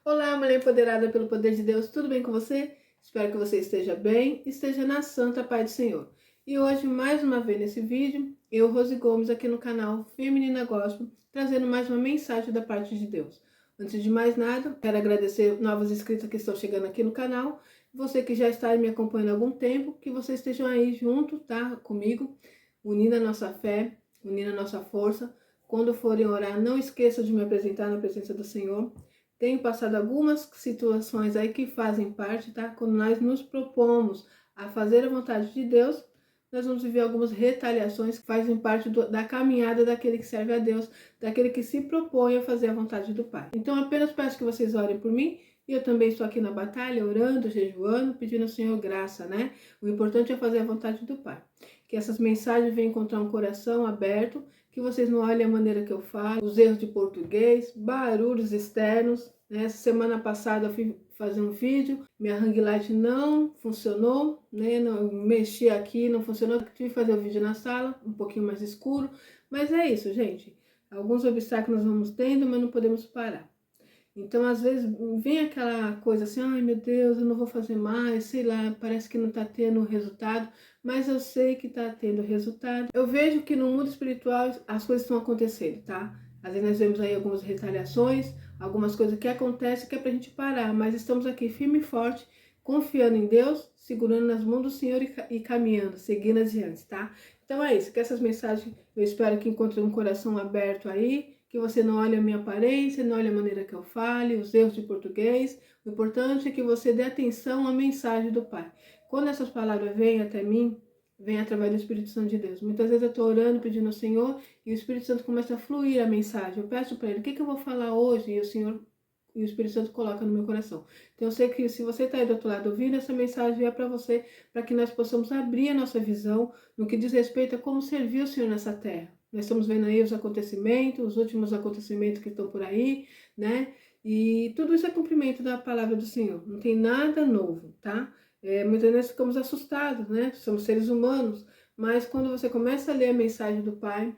Olá, mulher empoderada pelo poder de Deus, tudo bem com você? Espero que você esteja bem, esteja na santa paz do Senhor. E hoje, mais uma vez nesse vídeo, eu, Rose Gomes, aqui no canal Feminina Gospel, trazendo mais uma mensagem da parte de Deus. Antes de mais nada, quero agradecer novos inscritos que estão chegando aqui no canal, você que já está me acompanhando há algum tempo, que vocês estejam aí junto, tá, comigo, unindo a nossa fé, unindo a nossa força. Quando forem orar, não esqueçam de me apresentar na presença do Senhor. Tenho passado algumas situações aí que fazem parte, tá? Quando nós nos propomos a fazer a vontade de Deus, nós vamos viver algumas retaliações que fazem parte da caminhada daquele que serve a Deus, daquele que se propõe a fazer a vontade do Pai. Então, apenas peço que vocês orem por mim. E eu também estou aqui na batalha, orando, jejuando, pedindo ao Senhor graça, né? O importante é fazer a vontade do Pai. Que essas mensagens venham encontrar um coração aberto, que vocês não olhem a maneira que eu falo, os erros de português, barulhos externos. Essa semana passada eu fui fazer um vídeo, minha ring light não funcionou, né? Não, mexi aqui, não funcionou, tive que fazer o vídeo na sala, um pouquinho mais escuro, mas é isso, gente. Alguns obstáculos nós vamos tendo, mas não podemos parar. Então, às vezes, vem aquela coisa assim, ai meu Deus, eu não vou fazer mais, sei lá, parece que não está tendo resultado, mas eu sei que está tendo resultado. Eu vejo que no mundo espiritual as coisas estão acontecendo, tá? Às vezes nós vemos aí algumas retaliações, algumas coisas que acontecem que é pra gente parar, mas estamos aqui firme e forte, confiando em Deus, segurando nas mãos do Senhor e caminhando, seguindo adiante, tá? Então é isso, que essas mensagens eu espero que encontrem um coração aberto aí, que você não olhe a minha aparência, não olhe a maneira que eu fale, os erros de português. O importante é que você dê atenção à mensagem do Pai. Quando essas palavras vêm até mim, vem através do Espírito Santo de Deus. Muitas vezes eu estou orando, pedindo ao Senhor, e o Espírito Santo começa a fluir a mensagem. Eu peço para Ele, o que eu vou falar hoje? E o Espírito Santo coloca no meu coração. Então eu sei que se você está aí do outro lado ouvindo, essa mensagem é para você, para que nós possamos abrir a nossa visão no que diz respeito a como servir o Senhor nessa terra. Nós estamos vendo aí os acontecimentos, os últimos acontecimentos que estão por aí, né? E tudo isso é cumprimento da palavra do Senhor. Não tem nada novo, tá? Muitas vezes ficamos assustados, né? Somos seres humanos. Mas quando você começa a ler a mensagem do Pai,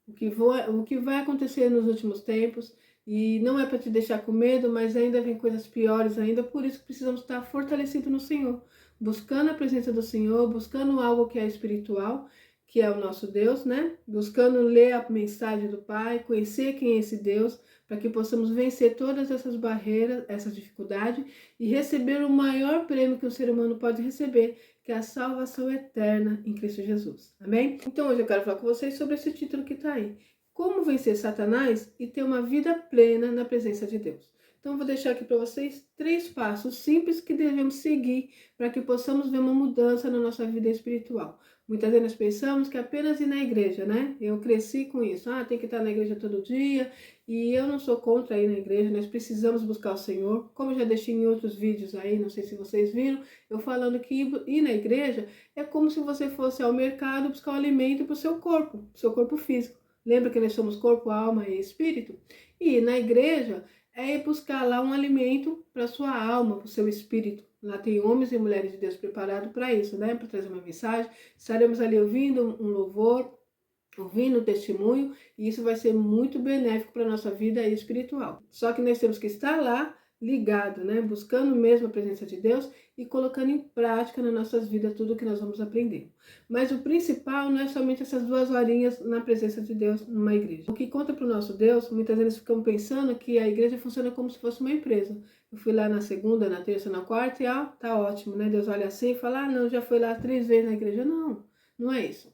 o que vai acontecer nos últimos tempos, e não é para te deixar com medo, mas ainda vem coisas piores ainda, por isso que precisamos estar fortalecidos no Senhor, buscando a presença do Senhor, buscando algo que é espiritual, que é o nosso Deus, né? Buscando ler a mensagem do Pai, conhecer quem é esse Deus, para que possamos vencer todas essas barreiras, essas dificuldades e receber o maior prêmio que o ser humano pode receber, que é a salvação eterna em Cristo Jesus. Amém? Então hoje eu quero falar com vocês sobre esse título que está aí. Como vencer Satanás e ter uma vida plena na presença de Deus. Então eu vou deixar aqui para vocês 3 passos simples que devemos seguir para que possamos ver uma mudança na nossa vida espiritual. Muitas vezes nós pensamos que apenas ir na igreja, né? Eu cresci com isso. Tem que estar na igreja todo dia. E eu não sou contra ir na igreja. Nós precisamos buscar o Senhor. Como eu já deixei em outros vídeos aí, não sei se vocês viram, eu falando que ir na igreja é como se você fosse ao mercado buscar o alimento para o seu corpo físico. Lembra que nós somos corpo, alma e espírito? E na igreja é ir buscar lá um alimento para sua alma, para o seu espírito. Lá tem homens e mulheres de Deus preparados para isso, né? Para trazer uma mensagem. Estaremos ali ouvindo um louvor, ouvindo um testemunho, e isso vai ser muito benéfico para a nossa vida espiritual. Só que nós temos que estar lá ligado, né? Buscando mesmo a presença de Deus e colocando em prática nas nossas vidas tudo que nós vamos aprender. Mas o principal não é somente essas 2 horinhas na presença de Deus numa igreja. O que conta para o nosso Deus, muitas vezes ficamos pensando que a igreja funciona como se fosse uma empresa. Eu fui lá na segunda, na terça, na quarta e tá ótimo, né? Deus olha assim e fala, não, já foi lá 3 vezes na igreja. Não, não é isso.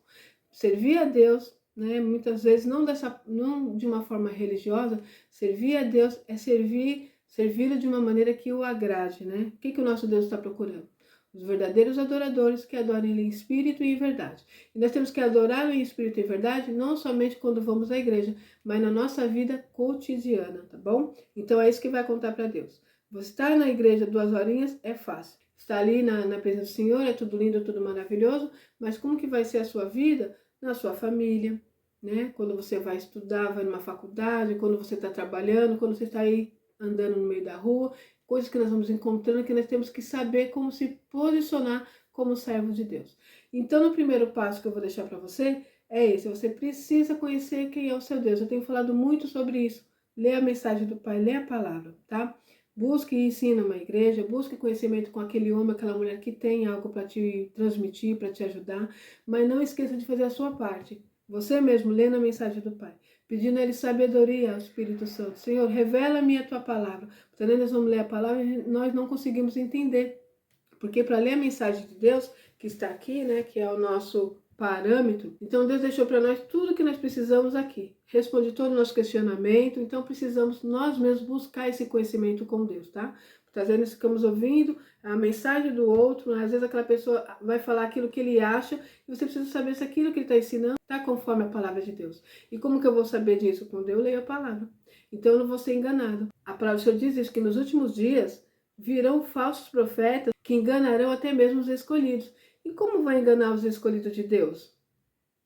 Servir a Deus, né? Muitas vezes não de uma forma religiosa, servir a Deus é servi-lo de uma maneira que o agrade, né? O que o nosso Deus está procurando? Os verdadeiros adoradores que adorem Ele em espírito e em verdade. E nós temos que adorá-lo em espírito e em verdade, não somente quando vamos à igreja, mas na nossa vida cotidiana, tá bom? Então é isso que vai contar para Deus. Você estar na igreja 2 horinhas é fácil. Estar ali na presença do Senhor é tudo lindo, tudo maravilhoso, mas como que vai ser a sua vida na sua família, né? Quando você vai estudar, vai numa faculdade, quando você está trabalhando, quando você está aí andando no meio da rua, coisas que nós vamos encontrando que nós temos que saber como se posicionar como servo de Deus. Então, no primeiro passo que eu vou deixar para você é esse: você precisa conhecer quem é o seu Deus. Eu tenho falado muito sobre isso. Lê a mensagem do Pai, lê a palavra, tá? Busque ensino uma igreja, busque conhecimento com aquele homem, aquela mulher que tem algo para te transmitir, para te ajudar, mas não esqueça de fazer a sua parte. Você mesmo, lendo a mensagem do Pai, pedindo a Ele sabedoria ao Espírito Santo. Senhor, revela-me a Tua palavra. Porque nós vamos ler a palavra e nós não conseguimos entender. Porque para ler a mensagem de Deus, que está aqui, né, que é o nosso parâmetro, então Deus deixou para nós tudo que nós precisamos aqui. Responde todo o nosso questionamento, então precisamos nós mesmos buscar esse conhecimento com Deus, tá? Às vezes nós ficamos ouvindo a mensagem do outro, às vezes aquela pessoa vai falar aquilo que ele acha, e você precisa saber se aquilo que ele está ensinando está conforme a palavra de Deus. E como que eu vou saber disso? Quando eu leio a palavra. Então eu não vou ser enganado. A palavra do Senhor diz isso, que nos últimos dias virão falsos profetas que enganarão até mesmo os escolhidos. E como vai enganar os escolhidos de Deus?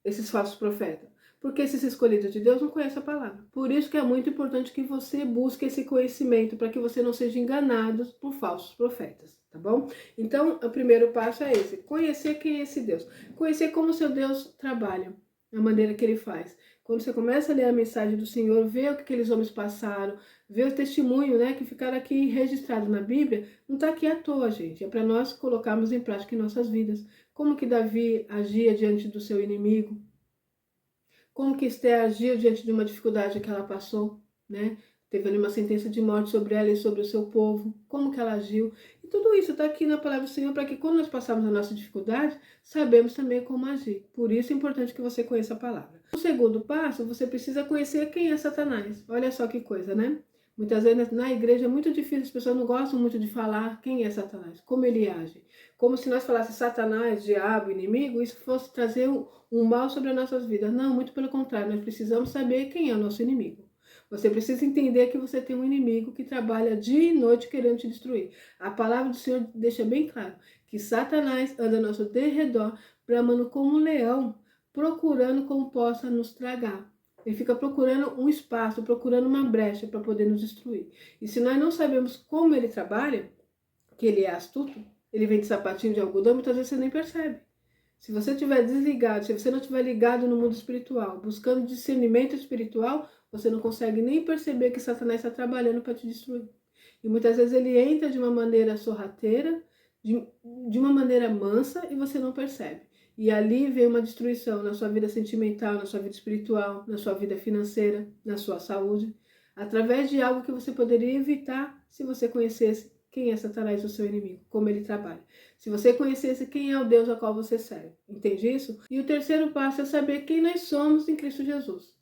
Esses falsos profetas? Porque esses escolhidos de Deus não conhecem a palavra. Por isso que é muito importante que você busque esse conhecimento, para que você não seja enganado por falsos profetas, tá bom? Então, o primeiro passo é esse, conhecer quem é esse Deus. Conhecer como o seu Deus trabalha, a maneira que ele faz. Quando você começa a ler a mensagem do Senhor, ver o que aqueles homens passaram, ver o testemunho, né, que ficaram aqui registrado na Bíblia, não está aqui à toa, gente. É para nós colocarmos em prática em nossas vidas. Como que Davi agia diante do seu inimigo? Como que Esther agiu diante de uma dificuldade que ela passou, né? Teve ali uma sentença de morte sobre ela e sobre o seu povo. Como que ela agiu? E tudo isso está aqui na palavra do Senhor, para que quando nós passarmos a nossa dificuldade, sabemos também como agir. Por isso é importante que você conheça a palavra. O segundo passo, você precisa conhecer quem é Satanás. Olha só que coisa, né? Muitas vezes na igreja é muito difícil, as pessoas não gostam muito de falar quem é Satanás, como ele age. Como se nós falássemos Satanás, diabo, inimigo, isso fosse trazer um mal sobre as nossas vidas. Não, muito pelo contrário, nós precisamos saber quem é o nosso inimigo. Você precisa entender que você tem um inimigo que trabalha dia e noite querendo te destruir. A palavra do Senhor deixa bem claro que Satanás anda ao nosso derredor, bramando como um leão, procurando como possa nos tragar. Ele fica procurando um espaço, procurando uma brecha para poder nos destruir. E se nós não sabemos como ele trabalha, que ele é astuto, ele vem de sapatinho de algodão, muitas vezes você nem percebe. Se você estiver desligado, se você não estiver ligado no mundo espiritual, buscando discernimento espiritual, você não consegue nem perceber que Satanás está trabalhando para te destruir. E muitas vezes ele entra de uma maneira sorrateira, de uma maneira mansa, e você não percebe. E ali vem uma destruição na sua vida sentimental, na sua vida espiritual, na sua vida financeira, na sua saúde, através de algo que você poderia evitar se você conhecesse quem é Satanás, o seu inimigo, como ele trabalha. Se você conhecesse quem é o Deus a qual você serve. Entende isso? E o terceiro passo é saber quem nós somos em Cristo Jesus.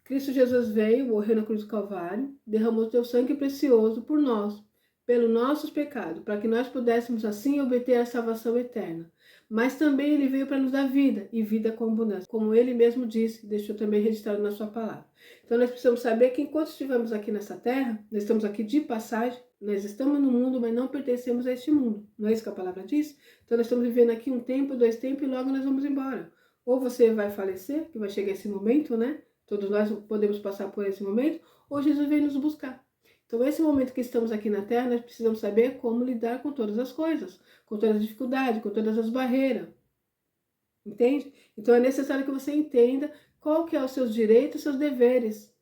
Cristo Jesus veio, morreu na cruz do Calvário, derramou seu sangue precioso por nós, pelos nossos pecados, para que nós pudéssemos assim obter a salvação eterna. Mas também ele veio para nos dar vida, e vida com abundância, como ele mesmo disse, deixou também registrado na sua palavra. Então nós precisamos saber que enquanto estivermos aqui nessa terra, nós estamos aqui de passagem, nós estamos no mundo, mas não pertencemos a este mundo. Não é isso que a palavra diz? Então nós estamos vivendo aqui um tempo, 2 tempos, e logo nós vamos embora. Ou você vai falecer, que vai chegar esse momento, né? Todos nós podemos passar por esse momento, ou Jesus vem nos buscar. Então, esse momento que estamos aqui na Terra, nós precisamos saber como lidar com todas as coisas, com todas as dificuldades, com todas as barreiras. Entende? Então, é necessário que você entenda qual que é os seus direitos e os seus deveres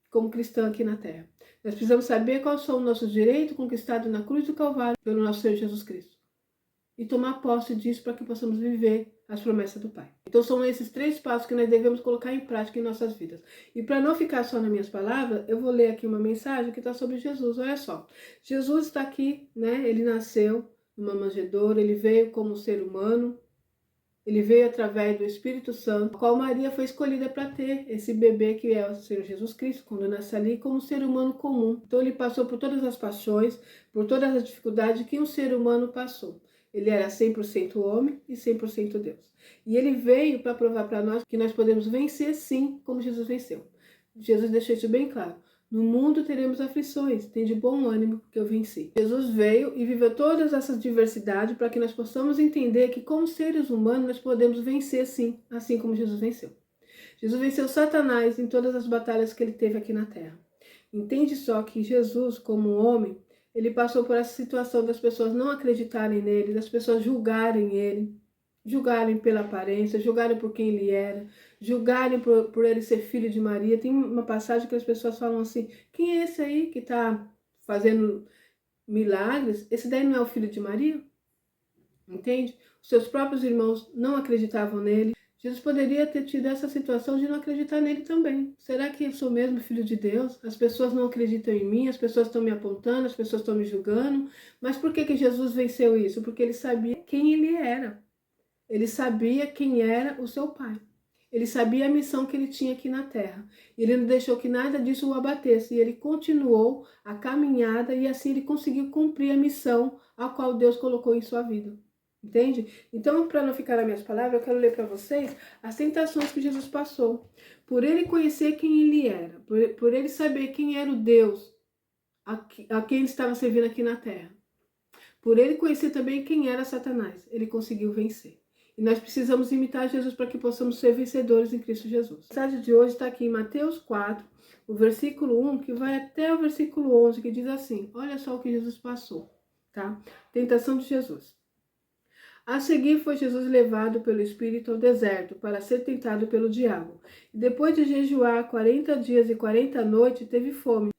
como cristão aqui na Terra. Nós precisamos saber quais são os nossos direitos conquistados na cruz do Calvário pelo nosso Senhor Jesus Cristo. E tomar posse disso para que possamos viver as promessas do Pai. Então são esses 3 passos que nós devemos colocar em prática em nossas vidas. E para não ficar só nas minhas palavras, eu vou ler aqui uma mensagem que está sobre Jesus. Olha só, Jesus está aqui, né? Ele nasceu numa manjedoura, ele veio como ser humano, ele veio através do Espírito Santo, a qual Maria foi escolhida para ter esse bebê que é o Senhor Jesus Cristo, quando nasce ali, como ser humano comum. Então ele passou por todas as paixões, por todas as dificuldades que um ser humano passou. Ele era 100% homem e 100% Deus. E ele veio para provar para nós que nós podemos vencer sim, como Jesus venceu. Jesus deixou isso bem claro. No mundo teremos aflições, tem de bom ânimo que eu venci. Jesus veio e viveu todas essas diversidades para que nós possamos entender que como seres humanos nós podemos vencer sim, assim como Jesus venceu. Jesus venceu Satanás em todas as batalhas que ele teve aqui na terra. Entende só que Jesus, como homem, ele passou por essa situação das pessoas não acreditarem nele, das pessoas julgarem ele, julgarem pela aparência, julgarem por quem ele era, julgarem por ele ser filho de Maria. Tem uma passagem que as pessoas falam assim, quem é esse aí que está fazendo milagres, esse daí não é o filho de Maria? Entende? Os seus próprios irmãos não acreditavam nele. Jesus poderia ter tido essa situação de não acreditar nele também. Será que eu sou mesmo filho de Deus? As pessoas não acreditam em mim, as pessoas estão me apontando, as pessoas estão me julgando. Mas por que Jesus venceu isso? Porque ele sabia quem ele era. Ele sabia quem era o seu pai. Ele sabia a missão que ele tinha aqui na terra. Ele não deixou que nada disso o abatesse. E ele continuou a caminhada e assim ele conseguiu cumprir a missão a qual Deus colocou em sua vida. Entende? Então, para não ficar nas minhas palavras, eu quero ler para vocês as tentações que Jesus passou. Por ele conhecer quem ele era, por ele saber quem era o Deus a quem ele estava servindo aqui na terra. Por ele conhecer também quem era Satanás, ele conseguiu vencer. E nós precisamos imitar Jesus para que possamos ser vencedores em Cristo Jesus. A mensagem de hoje está aqui em Mateus 4, o versículo 1, que vai até o versículo 11, que diz assim, olha só o que Jesus passou, tá? Tentação de Jesus. A seguir foi Jesus levado pelo Espírito ao deserto para ser tentado pelo diabo. E depois de jejuar 40 dias e 40 noites, teve fome.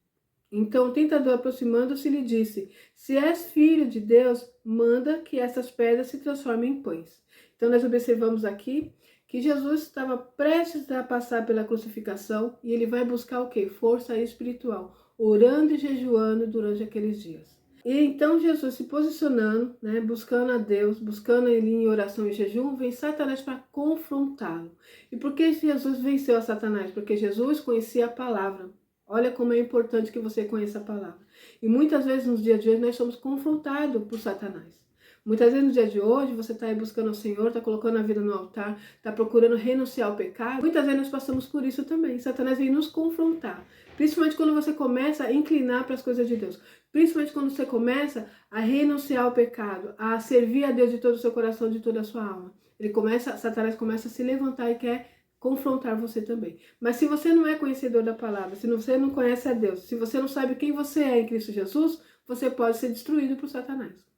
Então o tentador, aproximando-se, lhe disse, se és filho de Deus, manda que essas pedras se transformem em pães. Então nós observamos aqui que Jesus estava prestes a passar pela crucificação e ele vai buscar o quê? Força espiritual, orando e jejuando durante aqueles dias. E então Jesus se posicionando, né, buscando a Deus, buscando ele em oração e jejum, vem Satanás para confrontá-lo. E por que Jesus venceu a Satanás? Porque Jesus conhecia a palavra. Olha como é importante que você conheça a palavra. E muitas vezes nos dias de hoje nós somos confrontados por Satanás. Muitas vezes no dia de hoje você está aí buscando o Senhor, está colocando a vida no altar, está procurando renunciar ao pecado. Muitas vezes nós passamos por isso também. Satanás vem nos confrontar. Principalmente quando você começa a inclinar para as coisas de Deus. Principalmente quando você começa a renunciar ao pecado, a servir a Deus de todo o seu coração, de toda a sua alma. Satanás começa a se levantar e quer confrontar você também. Mas se você não é conhecedor da palavra, se você não conhece a Deus, se você não sabe quem você é em Cristo Jesus, você pode ser destruído por Satanás.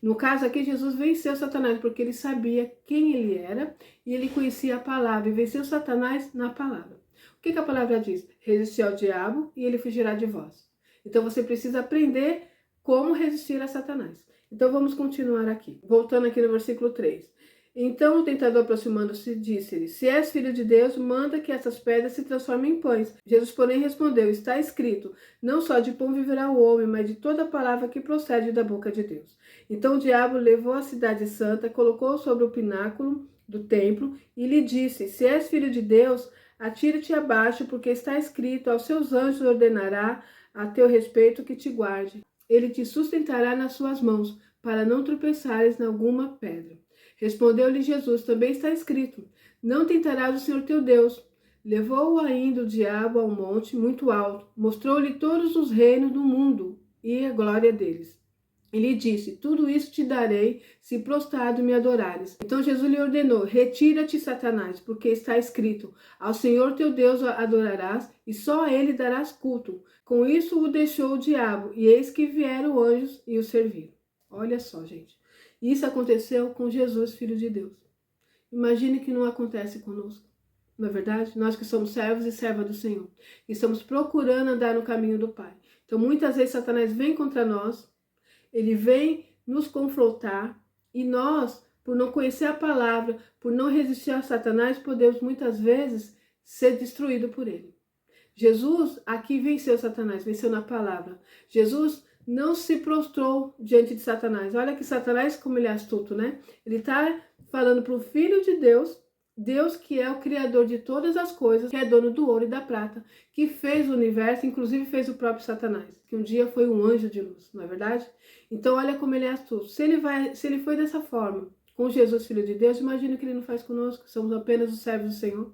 No caso aqui, Jesus venceu Satanás porque ele sabia quem ele era e ele conhecia a palavra e venceu Satanás na palavra. O que a palavra diz? Resistir ao diabo e ele fugirá de vós. Então você precisa aprender como resistir a Satanás. Então vamos continuar aqui. Voltando aqui no versículo 3. Então o tentador, aproximando-se, disse-lhe, se és filho de Deus, manda que essas pedras se transformem em pães. Jesus, porém, respondeu, está escrito, não só de pão viverá o homem, mas de toda palavra que procede da boca de Deus. Então o diabo levou a cidade santa, colocou-o sobre o pináculo do templo e lhe disse, se és filho de Deus, atira-te abaixo, porque está escrito, aos seus anjos ordenará a teu respeito que te guarde. Ele te sustentará nas suas mãos, para não tropeçares em alguma pedra. Respondeu-lhe Jesus, também está escrito, não tentarás o Senhor teu Deus. Levou-o ainda o diabo a um monte muito alto, mostrou-lhe todos os reinos do mundo e a glória deles. E lhe disse, tudo isso te darei, se prostrado me adorares. Então Jesus lhe ordenou, retira-te, Satanás, porque está escrito, ao Senhor teu Deus adorarás, e só a ele darás culto. Com isso o deixou o diabo, e eis que vieram anjos e o serviram. Olha só, gente. Isso aconteceu com Jesus, Filho de Deus. Imagine que não acontece conosco. Não é verdade? Nós que somos servos e servas do Senhor. E estamos procurando andar no caminho do Pai. Então, muitas vezes, Satanás vem contra nós. Ele vem nos confrontar. E nós, por não conhecer a palavra, por não resistir a Satanás, podemos muitas vezes ser destruídos por ele. Jesus aqui venceu Satanás, venceu na palavra. Jesus não se prostrou diante de Satanás. Olha que Satanás, como ele é astuto, né? Ele está falando para o Filho de Deus, Deus que é o Criador de todas as coisas, que é dono do ouro e da prata, que fez o universo, inclusive fez o próprio Satanás, que um dia foi um anjo de luz, não é verdade? Então olha como ele é astuto. Se ele foi dessa forma com Jesus, Filho de Deus, imagina o que ele não faz conosco, somos apenas os servos do Senhor.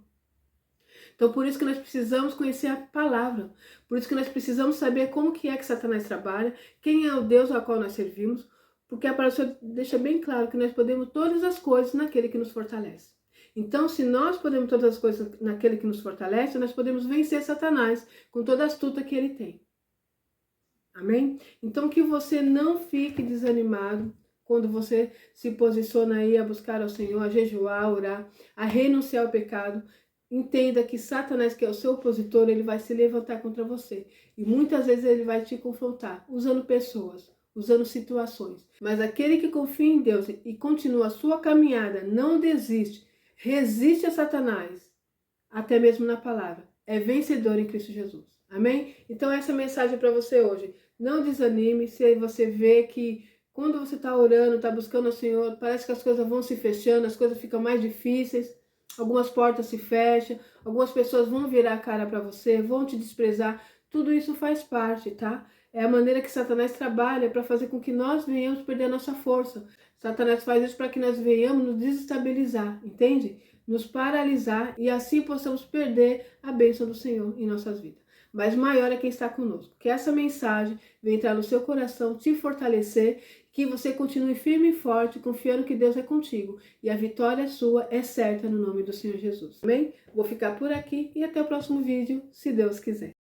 Então, por isso que nós precisamos conhecer a palavra. Por isso que nós precisamos saber como que Satanás trabalha, quem é o Deus ao qual nós servimos, porque a palavra deixa bem claro que nós podemos todas as coisas naquele que nos fortalece. Então, se nós podemos todas as coisas naquele que nos fortalece, nós podemos vencer Satanás com toda a astuta que ele tem. Amém? Então, que você não fique desanimado quando você se posiciona aí a buscar ao Senhor, a jejuar, a orar, a renunciar ao pecado. entenda que Satanás, que é o seu opositor, ele vai se levantar contra você. E muitas vezes ele vai te confrontar, usando pessoas, usando situações. Mas aquele que confia em Deus e continua a sua caminhada, não desiste, resiste a Satanás, até mesmo na palavra, é vencedor em Cristo Jesus. Amém? Então essa mensagem é para você hoje. Não desanime se você vê que quando você está orando, está buscando o Senhor, parece que as coisas vão se fechando, as coisas ficam mais difíceis, algumas portas se fecham, algumas pessoas vão virar a cara para você, vão te desprezar. Tudo isso faz parte, tá? É a maneira que Satanás trabalha para fazer com que nós venhamos perder a nossa força. Satanás faz isso para que nós venhamos nos desestabilizar, entende? Nos paralisar e assim possamos perder a bênção do Senhor em nossas vidas. Mas maior é quem está conosco. Que essa mensagem venha entrar no seu coração, te fortalecer, que você continue firme e forte, confiando que Deus é contigo. E a vitória sua é certa no nome do Senhor Jesus. Amém? Vou ficar por aqui e até o próximo vídeo, se Deus quiser.